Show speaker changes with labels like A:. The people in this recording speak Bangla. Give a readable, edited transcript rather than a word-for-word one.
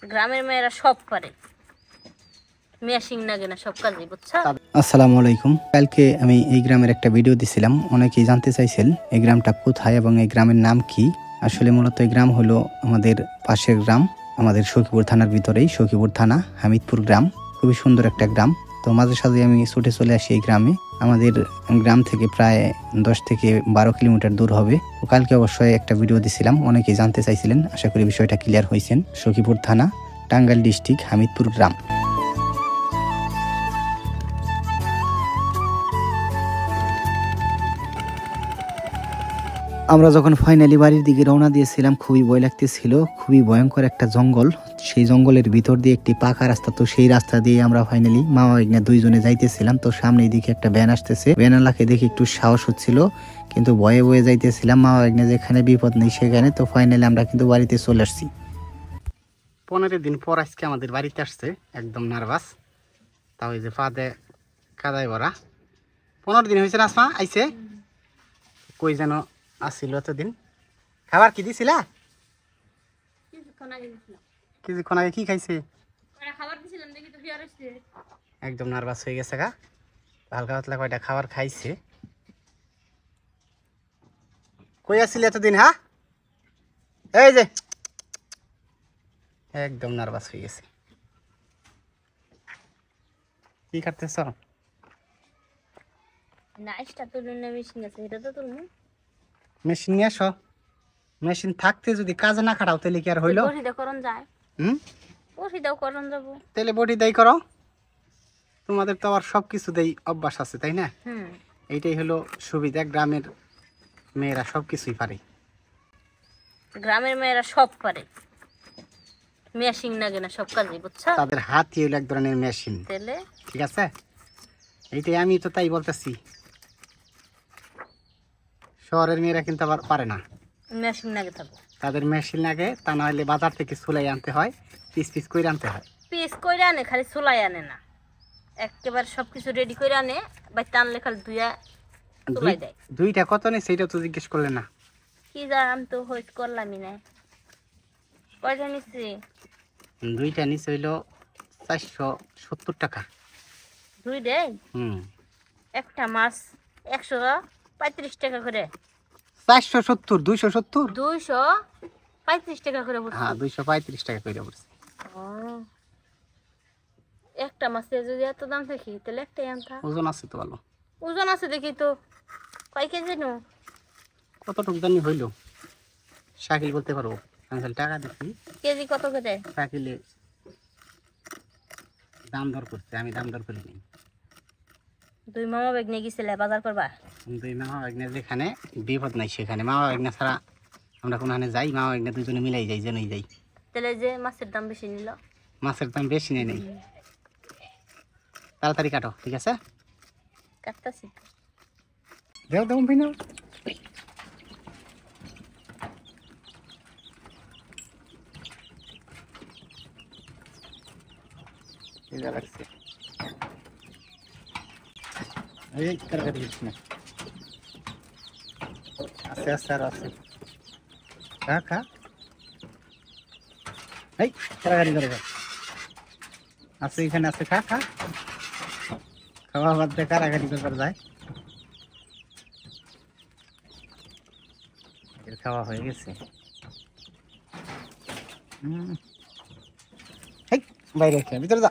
A: গ্রামের মেয়েরা সব পারে, মেশিং লাগে না সব কাজে, বুঝছো?
B: আসসালামু আলাইকুম। কালকে আমি এই গ্রামের একটা ভিডিও দিছিলাম, অনেকেই জানতে চাইছেন এই গ্রামটা কোথায় এবং এই গ্রামের নাম কি। আসলে মূলত এই গ্রাম হলো আমাদের পাশের গ্রাম, আমাদের সখীপুর থানার ভিতরেই, সখীপুর থানা হামিদপুর গ্রাম। খুবই সুন্দর একটা গ্রাম। তো মাঝে সাঝে আমি ছুটে চলে আসি এই গ্রামে। আমাদের গ্রাম থেকে প্রায় 10 থেকে 12 কিলোমিটার দূর হবে। তো কালকে অবশ্যই একটা ভিডিও দিছিলাম, অনেকেই জানতে চাইছিলেন। আশা করি বিষয়টা ক্লিয়ার হয়েছেন। সখীপুর থানা, টাঙ্গাইল ডিস্ট্রিক্ট, হামিদপুর গ্রাম। আমরা যখন ফাইনালি বাড়ির দিকে রওনা দিয়েছিলাম, খুবই ভয় লাগতেছিল। খুবই ভয়ঙ্কর একটা জঙ্গল। সেই জঙ্গলের ভিতর দিয়ে একটি পাকা রাস্তা। তো সেই রাস্তা দিয়ে আমরা ফাইনালি মামা ভাগ্নে দুইজনে যাইতেছিলাম। তো সামনের দিকে একটা ভ্যান আসতেছে, ভ্যানওয়ালাকে দেখে একটু সাহস হচ্ছিল, কিন্তু ভয়ে ভয়ে যাইতেছিলাম। মামা ভাগ্নে যেখানে বিপদ নেই সেখানে। তো ফাইনালি আমরা কিন্তু বাড়িতে চলে আসছি। 15 দিন পর আজকে আমাদের বাড়িতে আসছে, একদম নার্ভাস। তাও এই যে ফাদে কাদায় ভরা। 15 দিন হয়েছে না আসমা আইছে? কই যেন আসছিল এতদিন। খাবার কি দিছিলা? কিছুক্ষণ আগে কি খাইছে? একদম নার্ভাস হয়ে গেছে গা। হালকা পাতলা কয়টা খাবার খাইছে। কই আসছিল এতদিন? হ্যাঁ, এই যে একদম নার্ভাস হয়ে গেছে। কি করতেছ? মেশিন নিয়ে আসো। মেশিন থাকতে যদি কাজে না খাটাও তাহলে কি আর হইলো? তাহলে বডি দেই করো। তোমাদের তো আবার সবকিছু দেই অভ্যাস আছে, তাই না? এইটাই হলো সুবিধা, গ্রামের মেয়েরা সবকিছুই পারে।
A: গ্রামের মেয়েরা সব পারে, মেশিং লাগে না সব কাজে, বুঝছো?
B: তাদের হাতই হলো এক ধরনের মেশিন।
A: তাহলে
B: ঠিক আছে, এইটাই আমি তো তাই বলতেছি। শহরের মেয়েরা কিন্তু আবার পারে না,
A: মেশিং লাগে থাকো।
B: তাদের মেশিন লাগে, তা না হলে বাজার থেকে চুলাই আনতে হয়, পিস পিস করে আনতে হয়।
A: পিস করে আনে, খালি চুলাই আনে না, একেবারে সবকিছু রেডি করে আনে। বাইতে আনলে খালি দুইয়া চুলাই দেয়।
B: দুইটা কত নেই সেটা তো জিজ্ঞেস করলে না।
A: কি যা, আমি তো হইতে করলামই না। কয়টা নিচ্ছি?
B: দুইটা নিচে হইলো 470 টাকা।
A: দুই দেয়? একটা মাছ 135 টাকা করে।
B: 470, 270,
A: 235 টাকা করে পড়ছে।
B: হ্যাঁ 235 টাকা করে পড়ছে।
A: একটা মাছে যদি এত দাম দেখি তাহলে একটাই আনতা।
B: ওজন আছে তো ভালো।
A: ওজন আছে দেখি তো, কয় কেজি নো?
B: কতটুকু জানি হইলো শাকিল বলতে পারবো। আমি টাকা দেখি
A: কেজি কত করে।
B: শাকিলে দাম দর করতে, আমি দাম দর করি নি।
A: দুই মামা ব্যাগ নিয়ে গেছিলে বাজার করবা?
B: দুই মামা ভাগ্নে যেখানে বিপদ নাই সেখানে। মামা ভাগ্নে ছাড়া আমরা কোনখানে যাই? মামা ভাগ্নে দুজনে মিলাই যাই, জেনেই যাই।
A: তাহলে যে মাছের দাম বেশি নিল?
B: মাছের দাম বেশি নেই। তাড়াতাড়ি কাটো, ঠিক আছে?
A: কাটতাছি।
B: দেও দেও ভিনো। এটা লাগছে। এই তরকারি দিচ্ছি না। আছে আছে আর আছে। খা খা। এই তরকারি করে খা। আছে এখানে আছে, খা খা। খাওয়া বাদ দিয়ে কারাগারি করবার যায়। এর খাওয়া হয়ে গেছে। বাইরে ভিতরে যা।